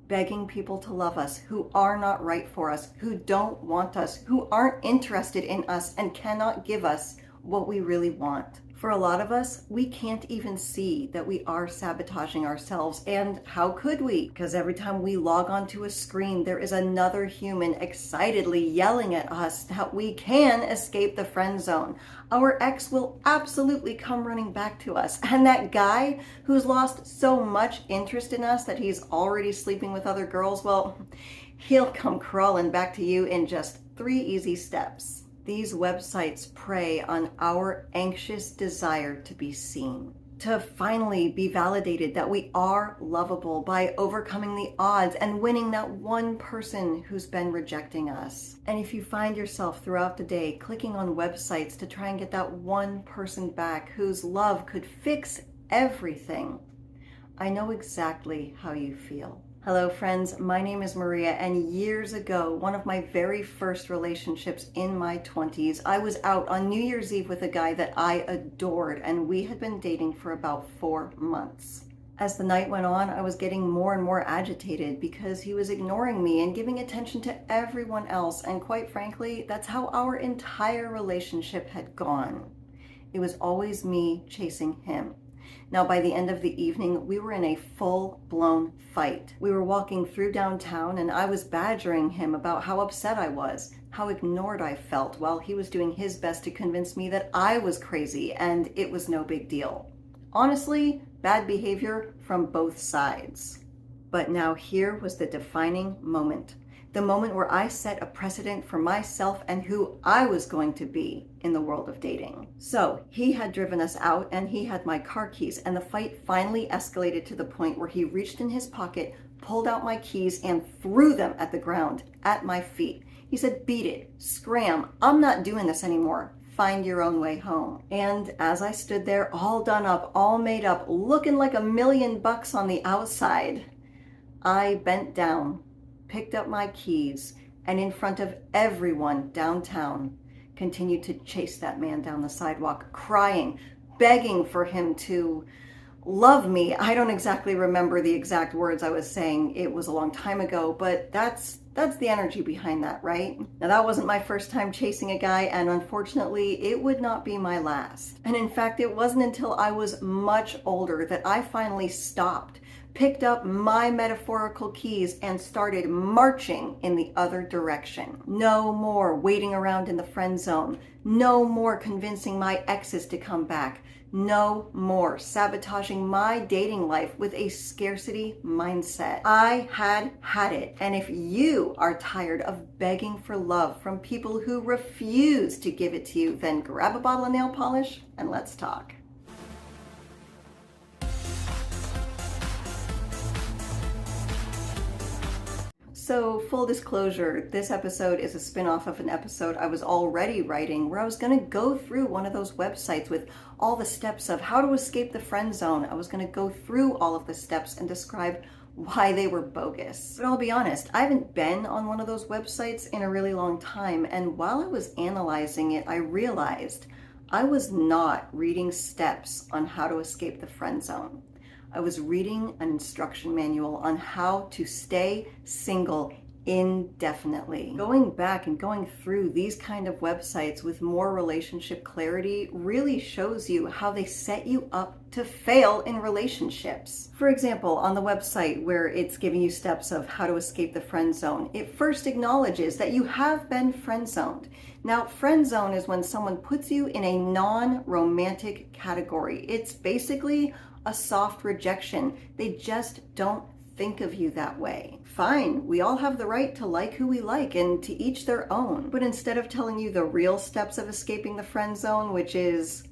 begging people to love us who are not right for us, who don't want us, who aren't interested in us, and cannot give us what we really want. For a lot of us, we can't even see that we are sabotaging ourselves. And how could we? Because every time we log onto a screen, there is another human excitedly yelling at us that we can escape the friend zone. Our ex will absolutely come running back to us. And that guy who's lost so much interest in us that he's already sleeping with other girls, well, he'll come crawling back to you in just 3 easy steps. These websites prey on our anxious desire to be seen, to finally be validated that we are lovable by overcoming the odds and winning that one person who's been rejecting us. And if you find yourself throughout the day clicking on websites to try and get that one person back whose love could fix everything, I know exactly how you feel. Hello friends, my name is Maria, and years ago, one of my very first relationships in my 20s, I was out on New Year's Eve with a guy that I adored, and we had been dating for about 4 months. As the night went on, I was getting more and more agitated because he was ignoring me and giving attention to everyone else, and quite frankly, that's how our entire relationship had gone. It was always me chasing him. Now, by the end of the evening, we were in a full-blown fight. We were walking through downtown, and I was badgering him about how upset I was, how ignored I felt, while he was doing his best to convince me that I was crazy and it was no big deal. Honestly, bad behavior from both sides. But now here was the defining moment. The moment where I set a precedent for myself and who I was going to be in the world of dating. So he had driven us out and he had my car keys, and the fight finally escalated to the point where he reached in his pocket, pulled out my keys, and threw them at the ground at my feet. He said, "Beat it, scram, I'm not doing this anymore. Find your own way home." And as I stood there all done up, all made up, looking like $1,000,000 on the outside, I bent down, picked up my keys, and in front of everyone downtown, continued to chase that man down the sidewalk, crying, begging for him to love me. I don't exactly remember the exact words I was saying. It was a long time ago, but that's the energy behind that, right? Now, that wasn't my first time chasing a guy, and unfortunately, it would not be my last. And in fact, it wasn't until I was much older that I finally stopped, picked up my metaphorical keys, and started marching in the other direction. No more waiting around in the friend zone. No more convincing my exes to come back. No more sabotaging my dating life with a scarcity mindset. I had it. And if you are tired of begging for love from people who refuse to give it to you, then grab a bottle of nail polish and let's talk. So, full disclosure, this episode is a spin-off of an episode I was already writing where I was going to go through one of those websites with all the steps of how to escape the friend zone. I was going to go through all of the steps and describe why they were bogus. But I'll be honest, I haven't been on one of those websites in a really long time, and while I was analyzing it, I realized I was not reading steps on how to escape the friend zone. I was reading an instruction manual on how to stay single indefinitely. Going back and going through these kind of websites with more relationship clarity really shows you how they set you up to fail in relationships. For example, on the website where it's giving you steps of how to escape the friend zone, it first acknowledges that you have been friend zoned. Now, friend zone is when someone puts you in a non-romantic category. It's basically a soft rejection. They just don't think of you that way. Fine, we all have the right to like who we like, and to each their own. But instead of telling you the real steps of escaping the friend zone, which is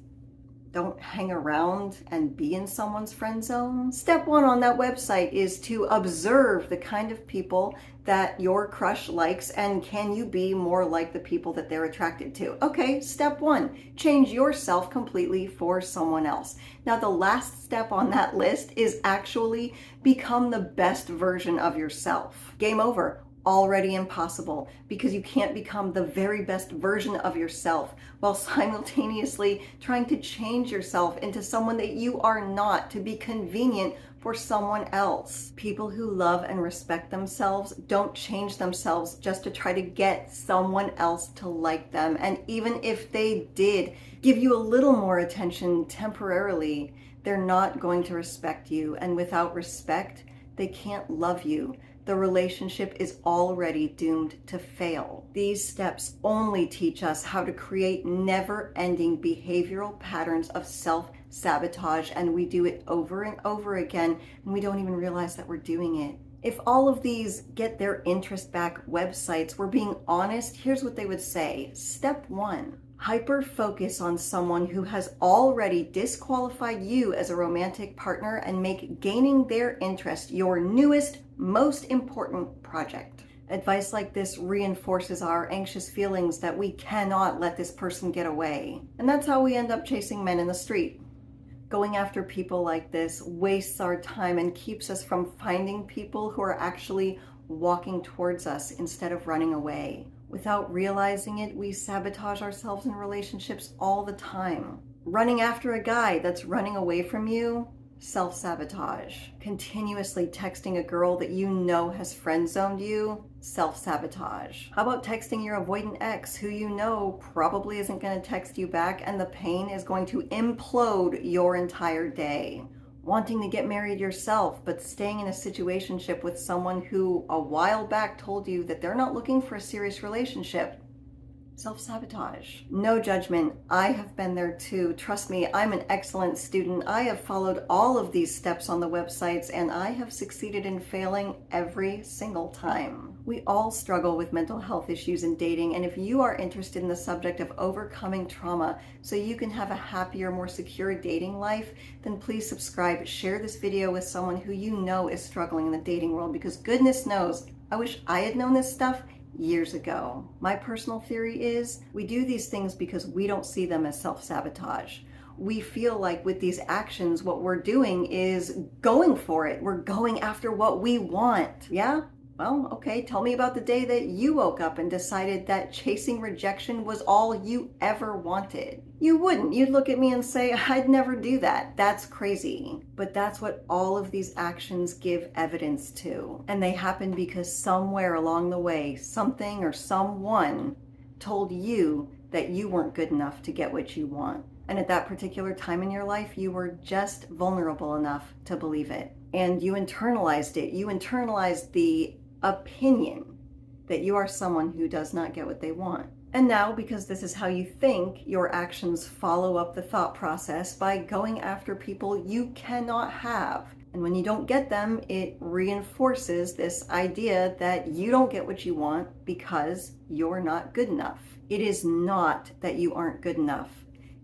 don't hang around and be in someone's friend zone. Step 1 on that website is to observe the kind of people that your crush likes, and can you be more like the people that they're attracted to? Okay, step 1, change yourself completely for someone else. Now, the last step on that list is actually become the best version of yourself. Game over. Already impossible, because you can't become the very best version of yourself while simultaneously trying to change yourself into someone that you are not to be convenient for someone else. People who love and respect themselves don't change themselves just to try to get someone else to like them. And even if they did give you a little more attention temporarily, they're not going to respect you. And without respect, they can't love you. The relationship is already doomed to fail. These steps only teach us how to create never-ending behavioral patterns of self-sabotage, and we do it over and over again, and we don't even realize that we're doing it. If all of these get their interest back websites were being honest, here's what they would say. Step 1. Hyper-focus on someone who has already disqualified you as a romantic partner and make gaining their interest your newest, most important project. Advice like this reinforces our anxious feelings that we cannot let this person get away. And that's how we end up chasing men in the street. Going after people like this wastes our time and keeps us from finding people who are actually walking towards us instead of running away. Without realizing it, we sabotage ourselves in relationships all the time. Running after a guy that's running away from you, self-sabotage. Continuously texting a girl that you know has friend-zoned you, self-sabotage. How about texting your avoidant ex who you know probably isn't going to text you back, and the pain is going to implode your entire day? Wanting to get married yourself, but staying in a situationship with someone who a while back told you that they're not looking for a serious relationship. Self-sabotage. No judgment. I have been there too. Trust me, I'm an excellent student. I have followed all of these steps on the websites, and I have succeeded in failing every single time. We all struggle with mental health issues in dating, and if you are interested in the subject of overcoming trauma so you can have a happier, more secure dating life, then please subscribe. Share this video with someone who you know is struggling in the dating world, because goodness knows, I wish I had known this stuff years ago. My personal theory is we do these things because we don't see them as self-sabotage. We feel like with these actions, what we're doing is going for it. We're going after what we want. Yeah? Well, okay, tell me about the day that you woke up and decided that chasing rejection was all you ever wanted. You wouldn't. You'd look at me and say, I'd never do that. That's crazy. But that's what all of these actions give evidence to. And they happen because somewhere along the way, something or someone told you that you weren't good enough to get what you want. And at that particular time in your life, you were just vulnerable enough to believe it. And you internalized it. You internalized the opinion that you are someone who does not get what they want. And now, because this is how you think, your actions follow up the thought process by going after people you cannot have. And when you don't get them, it reinforces this idea that you don't get what you want because you're not good enough. It is not that you aren't good enough.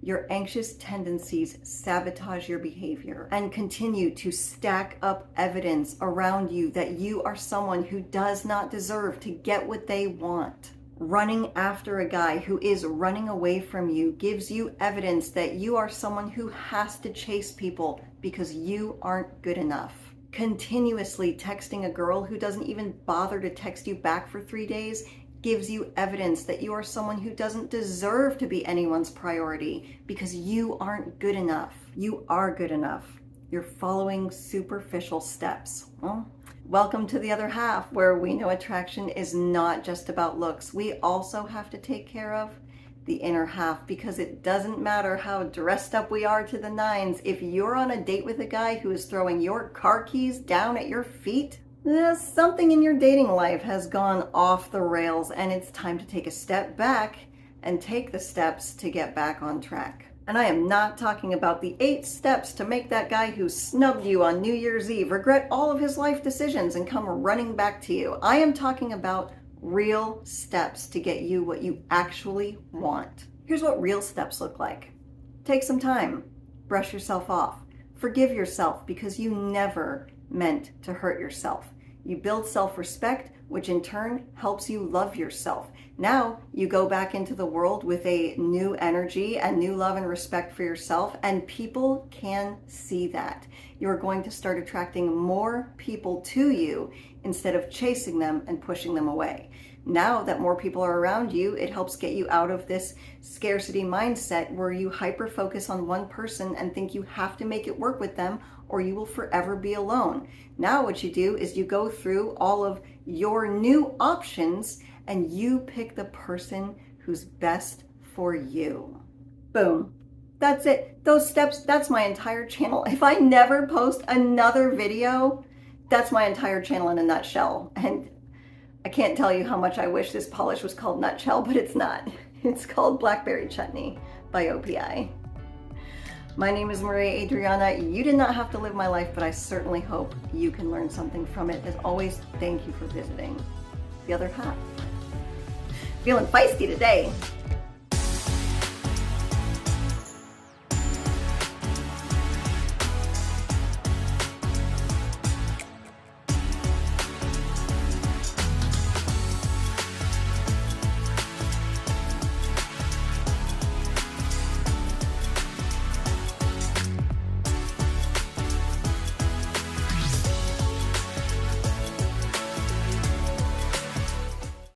Your anxious tendencies sabotage your behavior and continue to stack up evidence around you that you are someone who does not deserve to get what they want. Running after a guy who is running away from you gives you evidence that you are someone who has to chase people because you aren't good enough. Continuously texting a girl who doesn't even bother to text you back for 3 days gives you evidence that you are someone who doesn't deserve to be anyone's priority because you aren't good enough. You are good enough. You're following superficial steps. Well, welcome to the other half, where we know attraction is not just about looks. We also have to take care of the inner half, because it doesn't matter how dressed up we are to the nines. If you're on a date with a guy who is throwing your car keys down at your feet, something in your dating life has gone off the rails, and it's time to take a step back and take the steps to get back on track. And I am not talking about the 8 steps to make that guy who snubbed you on New Year's Eve regret all of his life decisions and come running back to you. I am talking about real steps to get you what you actually want. Here's what real steps look like. Take some time. Brush yourself off. Forgive yourself because you never meant to hurt yourself. You build self-respect, which in turn helps you love yourself. Now you go back into the world with a new energy and new love and respect for yourself, and people can see that. You're going to start attracting more people to you instead of chasing them and pushing them away. Now that more people are around you, it helps get you out of this scarcity mindset where you hyper focus on one person and think you have to make it work with them, or you will forever be alone. Now what you do is you go through all of your new options and you pick the person who's best for you. Boom. That's it. Those steps, that's my entire channel. If I never post another video, that's my entire channel in a nutshell. And I can't tell you how much I wish this polish was called Nutshell, but it's not. It's called Blackberry Chutney by OPI. My name is Maria Adriana. You did not have to live my life, but I certainly hope you can learn something from it. As always, thank you for visiting The Other Half. Feeling feisty today.